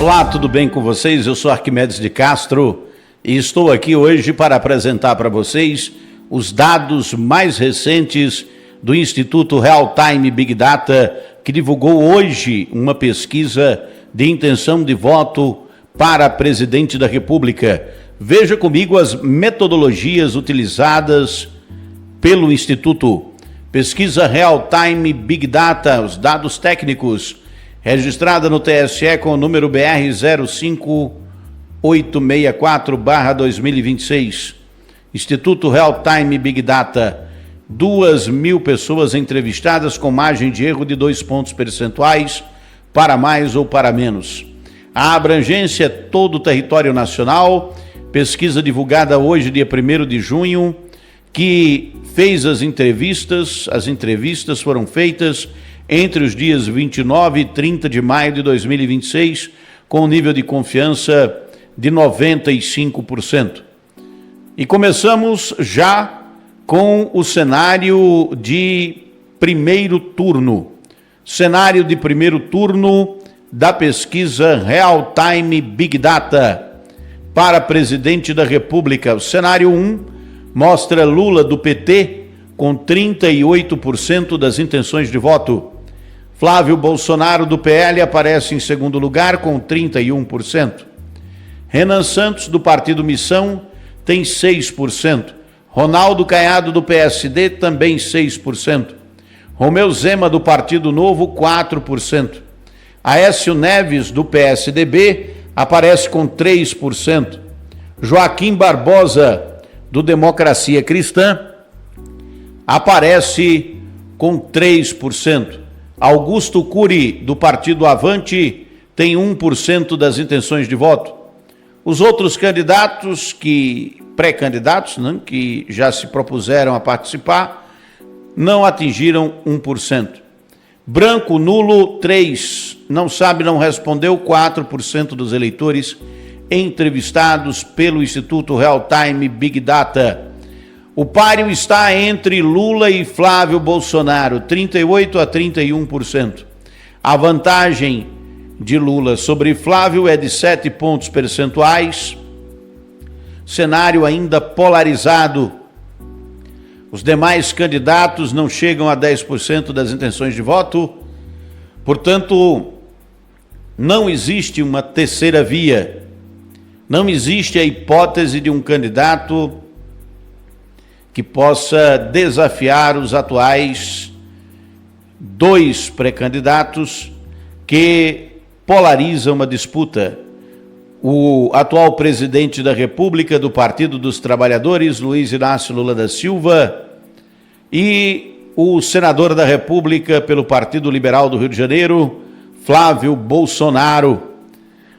Olá, tudo bem com vocês? Eu sou Arquimedes de Castro e estou aqui hoje para apresentar para vocês os dados mais recentes do Instituto Real Time Big Data, que divulgou hoje uma pesquisa de intenção de voto para presidente da República. Veja comigo as metodologias utilizadas pelo Instituto. Pesquisa Real Time Big Data, os dados técnicos, registrada no TSE com o número BR 05864/2026. Instituto Real Time Big Data, 2.000 pessoas entrevistadas com margem de erro de 2 pontos percentuais, para mais ou para menos. A abrangência é todo o território nacional, pesquisa divulgada hoje, dia 1º de junho, que fez as entrevistas foram feitas entre os dias 29 e 30 de maio de 2026, com um nível de confiança de 95%. E começamos já com o cenário de primeiro turno. Cenário de primeiro turno da pesquisa Real Time Big Data para presidente da República. O cenário 1 mostra Lula do PT com 38% das intenções de voto. Flávio Bolsonaro do PL aparece em segundo lugar com 31%. Renan Santos do Partido Missão tem 6%. Ronaldo Caiado do PSD também 6%. Romeu Zema do Partido Novo 4%. Aécio Neves do PSDB aparece com 3%. Joaquim Barbosa do Democracia Cristã aparece com 3%. Augusto Cury, do Partido Avante, tem 1% das intenções de voto. Os outros candidatos, pré-candidatos, né, que já se propuseram a participar, não atingiram 1%. Branco, nulo, 3%. Não sabe, não respondeu, 4% dos eleitores entrevistados pelo Instituto Real Time Big Data. O páreo está entre Lula e Flávio Bolsonaro, 38% a 31%. A vantagem de Lula sobre Flávio é de 7 pontos percentuais. Cenário ainda polarizado. Os demais candidatos não chegam a 10% das intenções de voto. Portanto, não existe uma terceira via. Não existe a hipótese de um candidato que possa desafiar os atuais 2 pré-candidatos que polarizam a disputa. O atual presidente da República do Partido dos Trabalhadores, Luiz Inácio Lula da Silva, e o senador da República pelo Partido Liberal do Rio de Janeiro, Flávio Bolsonaro.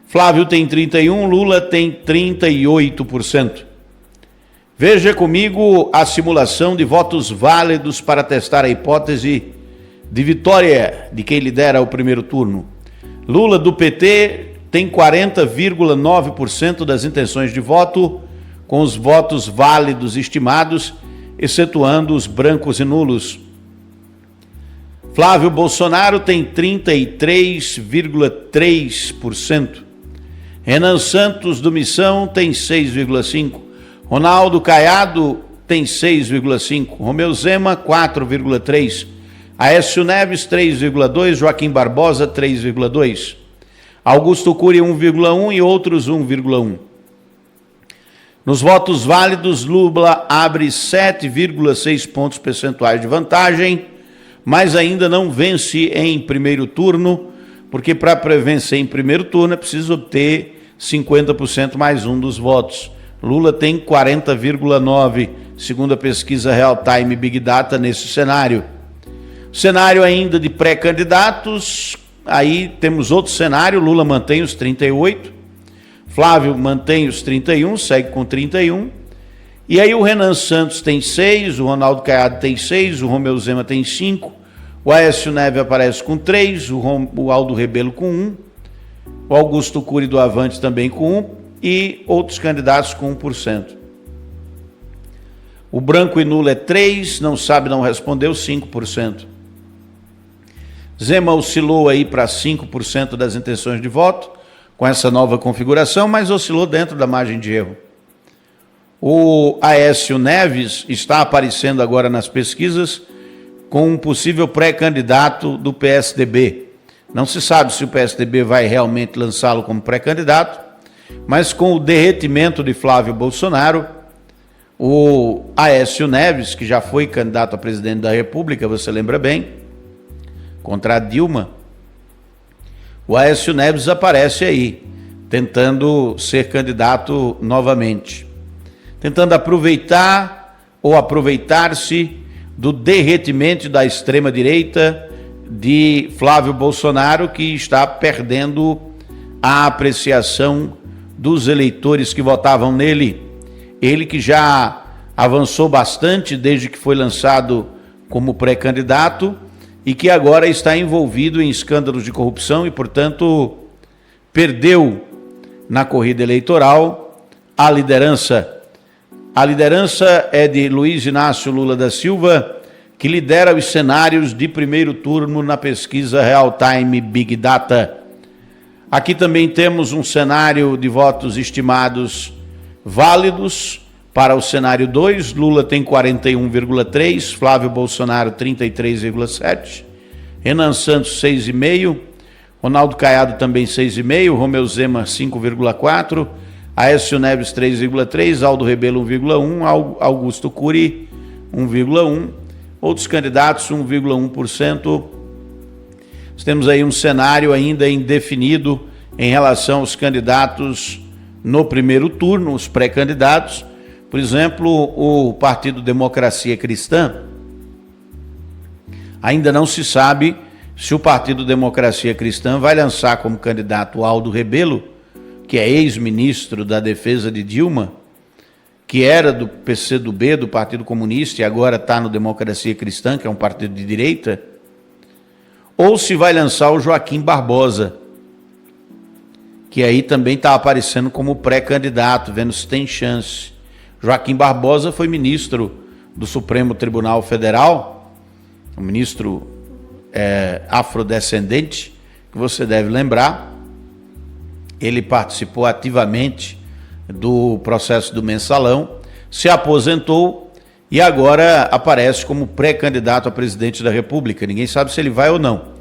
Flávio tem 31%, Lula tem 38%. Veja comigo a simulação de votos válidos para testar a hipótese de vitória de quem lidera o primeiro turno. Lula do PT tem 40,9% das intenções de voto, com os votos válidos estimados, excetuando os brancos e nulos. Flávio Bolsonaro tem 33,3%. Renan Santos do Missão tem 6,5%. Ronaldo Caiado tem 6,5%, Romeu Zema 4,3%, Aécio Neves 3,2%, Joaquim Barbosa 3,2%, Augusto Cury 1,1% e outros 1,1%. Nos votos válidos, Lula abre 7,6 pontos percentuais de vantagem, mas ainda não vence em primeiro turno, porque para vencer em primeiro turno é preciso obter 50% mais um dos votos. Lula tem 40,9%, segundo a pesquisa Real Time Big Data, nesse cenário. Cenário ainda de pré-candidatos, aí temos outro cenário, Lula mantém os 38%, Flávio mantém os 31%, segue com 31%, e aí o Renan Santos tem 6%, o Ronaldo Caiado tem 6%, o Romeu Zema tem 5%, o Aécio Neves aparece com 3%, o Aldo Rebelo com 1%, o Augusto Cury do Avante também com 1%, e outros candidatos com 1%. O branco e nulo é 3%, não sabe, não respondeu, 5%. Zema oscilou aí para 5% das intenções de voto, com essa nova configuração, mas oscilou dentro da margem de erro. O Aécio Neves está aparecendo agora nas pesquisas com um possível pré-candidato do PSDB. Não se sabe se o PSDB vai realmente lançá-lo como pré-candidato, mas com o derretimento de Flávio Bolsonaro, o Aécio Neves, que já foi candidato a presidente da República, você lembra bem, contra a Dilma, o Aécio Neves aparece aí, tentando ser candidato novamente, tentando aproveitar ou aproveitar-se do derretimento da extrema-direita de Flávio Bolsonaro, que está perdendo a apreciação dos eleitores que votavam nele. Ele que já avançou bastante desde que foi lançado como pré-candidato e que agora está envolvido em escândalos de corrupção e, portanto, perdeu na corrida eleitoral a liderança. A liderança é de Luiz Inácio Lula da Silva, que lidera os cenários de primeiro turno na pesquisa Real Time Big Data. Aqui também temos um cenário de votos estimados válidos para o cenário 2. Lula tem 41,3%, Flávio Bolsonaro 33,7%, Renan Santos 6,5%, Ronaldo Caiado também 6,5%, Romeu Zema 5,4%, Aécio Neves 3,3%, Aldo Rebelo 1,1%, Augusto Cury 1,1%, outros candidatos 1,1%. Nós temos aí um cenário ainda indefinido em relação aos candidatos no primeiro turno, os pré-candidatos. Por exemplo, o Partido Democracia Cristã, ainda não se sabe se o Partido Democracia Cristã vai lançar como candidato Aldo Rebelo, que é ex-ministro da Defesa de Dilma, que era do PCdoB, do Partido Comunista, e agora está no Democracia Cristã, que é um partido de direita, ou se vai lançar o Joaquim Barbosa, que aí também está aparecendo como pré-candidato, vendo se tem chance. Joaquim Barbosa foi ministro do Supremo Tribunal Federal, um ministro afrodescendente, que você deve lembrar. Ele participou ativamente do processo do Mensalão, se aposentou e agora aparece como pré-candidato a presidente da República. Ninguém sabe se ele vai ou não.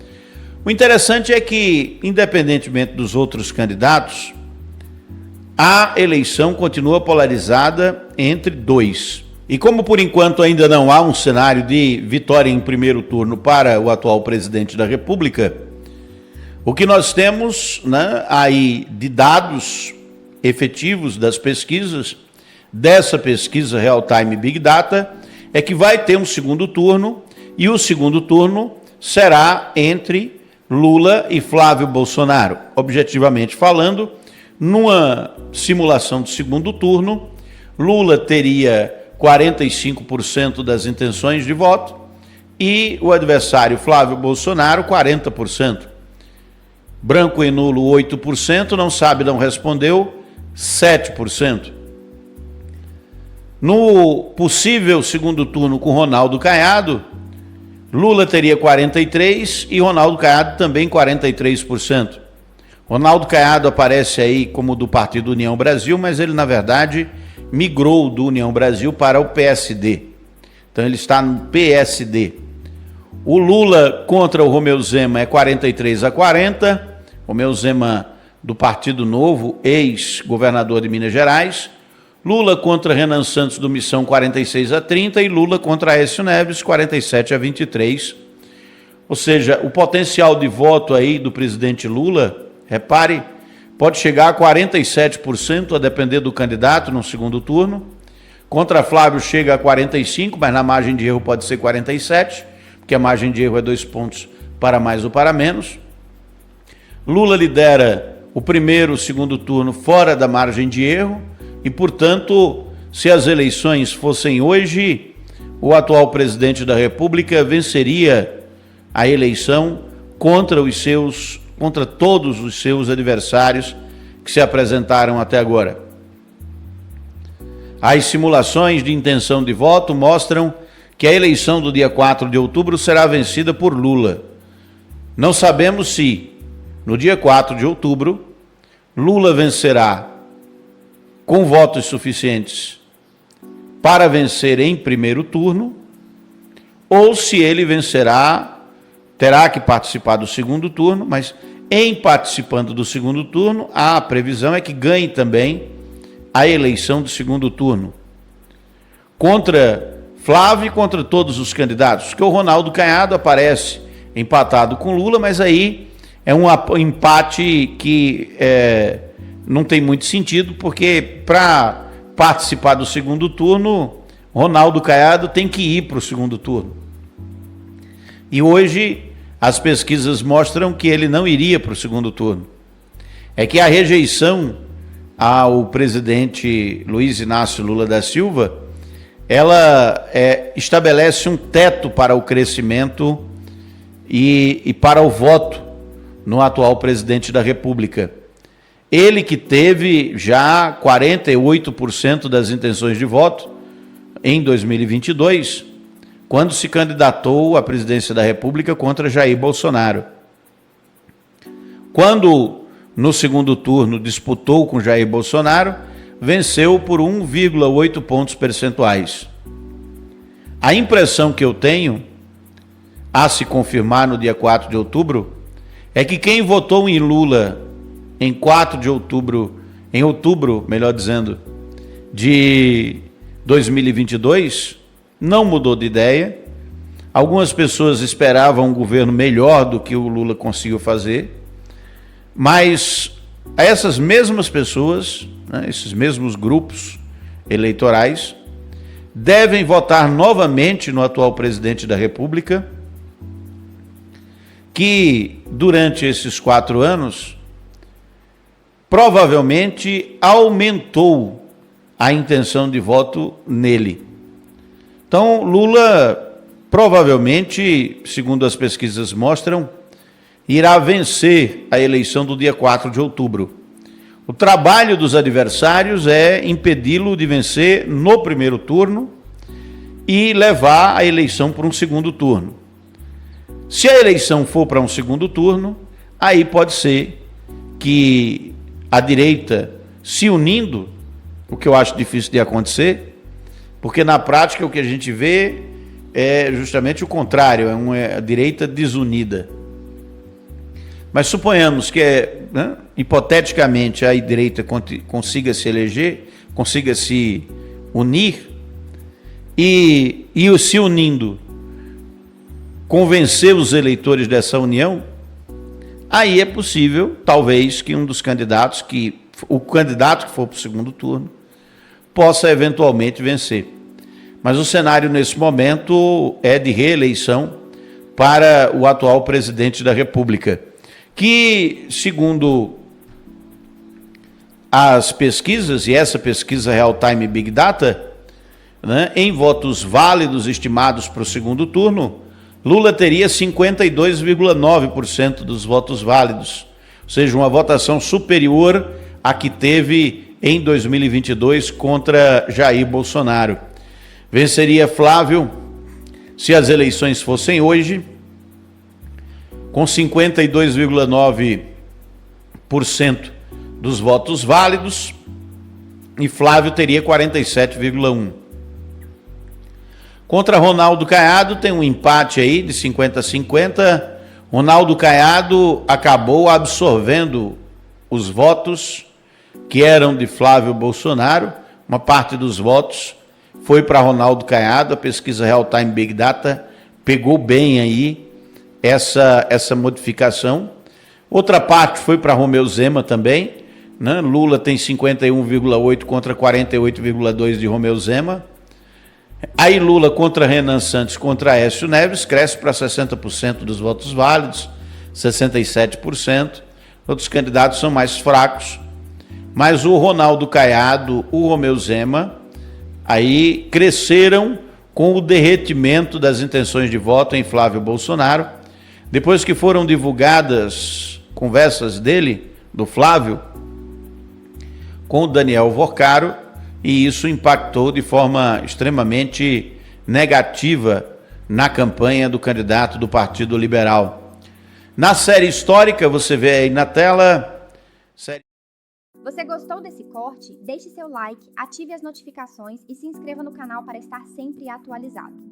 O interessante é que, independentemente dos outros candidatos, a eleição continua polarizada entre dois. E como por enquanto ainda não há um cenário de vitória em primeiro turno para o atual presidente da República, o que nós temos, né, aí de dados efetivos das pesquisas, dessa pesquisa Real Time Big Data, é que vai ter um segundo turno, e o segundo turno será entre Lula e Flávio Bolsonaro. Objetivamente falando, numa simulação de segundo turno, Lula teria 45% das intenções de voto e o adversário Flávio Bolsonaro 40%. Branco e nulo 8%, não sabe, não respondeu 7%. No possível segundo turno com Ronaldo Caiado, Lula teria 43% e Ronaldo Caiado também 43%. Ronaldo Caiado aparece aí como do Partido União Brasil, mas ele, na verdade, migrou do União Brasil para o PSD. Então ele está no PSD. O Lula contra o Romeu Zema é 43-40. Romeu Zema do Partido Novo, ex-governador de Minas Gerais. Lula contra Renan Santos do Missão 46-30 e Lula contra Aécio Neves 47-23. Ou seja, o potencial de voto aí do presidente Lula, repare, pode chegar a 47%, a depender do candidato no segundo turno. Contra Flávio chega a 45%, mas na margem de erro pode ser 47%, porque a margem de erro é 2 pontos para mais ou para menos. Lula lidera o primeiro e segundo turno fora da margem de erro e, portanto, se as eleições fossem hoje, o atual presidente da República venceria a eleição contra todos os seus adversários que se apresentaram até agora. As simulações de intenção de voto mostram que a eleição do dia 4 de outubro será vencida por Lula. Não sabemos se, no dia 4 de outubro, Lula vencerá com votos suficientes para vencer em primeiro turno, ou se ele vencerá, terá que participar do segundo turno, mas em participando do segundo turno, a previsão é que ganhe também a eleição do segundo turno, contra Flávio e contra todos os candidatos, porque o Ronaldo Caiado aparece empatado com Lula, mas aí é um empate que não tem muito sentido, porque para participar do segundo turno, Ronaldo Caiado tem que ir para o segundo turno. E hoje as pesquisas mostram que ele não iria para o segundo turno. É que a rejeição ao presidente Luiz Inácio Lula da Silva, ela estabelece um teto para o crescimento e para o voto no atual presidente da República. Ele que teve já 48% das intenções de voto em 2022, quando se candidatou à presidência da República contra Jair Bolsonaro. Quando, no segundo turno, disputou com Jair Bolsonaro, venceu por 1,8 pontos percentuais. A impressão que eu tenho, a se confirmar no dia 4 de outubro, é que quem votou em Lula em 4 de outubro, em outubro, melhor dizendo, de 2022, não mudou de ideia. Algumas pessoas esperavam um governo melhor do que o Lula conseguiu fazer, mas essas mesmas pessoas, né, esses mesmos grupos eleitorais, devem votar novamente no atual presidente da República, que durante esses 4 anos provavelmente aumentou a intenção de voto nele. Então, Lula provavelmente, segundo as pesquisas mostram, irá vencer a eleição do dia 4 de outubro. O trabalho dos adversários é impedi-lo de vencer no primeiro turno e levar a eleição para um segundo turno. Se a eleição for para um segundo turno, aí pode ser que a direita se unindo, o que eu acho difícil de acontecer, porque na prática o que a gente vê é justamente o contrário, é a direita desunida. Mas suponhamos que, hipoteticamente, a direita consiga se eleger, consiga se unir, e se unindo, convencer os eleitores dessa união, aí é possível, talvez, que um dos candidatos, o candidato que for para o segundo turno, possa eventualmente vencer. Mas o cenário nesse momento é de reeleição para o atual presidente da República, que, segundo as pesquisas, e essa pesquisa Real Time Big Data, né, em votos válidos estimados para o segundo turno, Lula teria 52,9% dos votos válidos, ou seja, uma votação superior à que teve em 2022 contra Jair Bolsonaro. Venceria Flávio, se as eleições fossem hoje, com 52,9% dos votos válidos, e Flávio teria 47,1%. Contra Ronaldo Caiado tem um empate aí de 50-50. Ronaldo Caiado acabou absorvendo os votos que eram de Flávio Bolsonaro. Uma parte dos votos foi para Ronaldo Caiado. A pesquisa Real Time Big Data pegou bem aí essa modificação. Outra parte foi para Romeu Zema também, né? Lula tem 51,8 contra 48,2 de Romeu Zema. Aí Lula contra Renan Santos, contra Aécio Neves, cresce para 60% dos votos válidos, 67%. Outros candidatos são mais fracos, mas o Ronaldo Caiado, o Romeu Zema, aí cresceram com o derretimento das intenções de voto em Flávio Bolsonaro. Depois que foram divulgadas conversas dele, do Flávio, com o Daniel Vocaro, e isso impactou de forma extremamente negativa na campanha do candidato do Partido Liberal. Na série histórica, você vê aí na tela... Você gostou desse corte? Deixe seu like, ative as notificações e se inscreva no canal para estar sempre atualizado.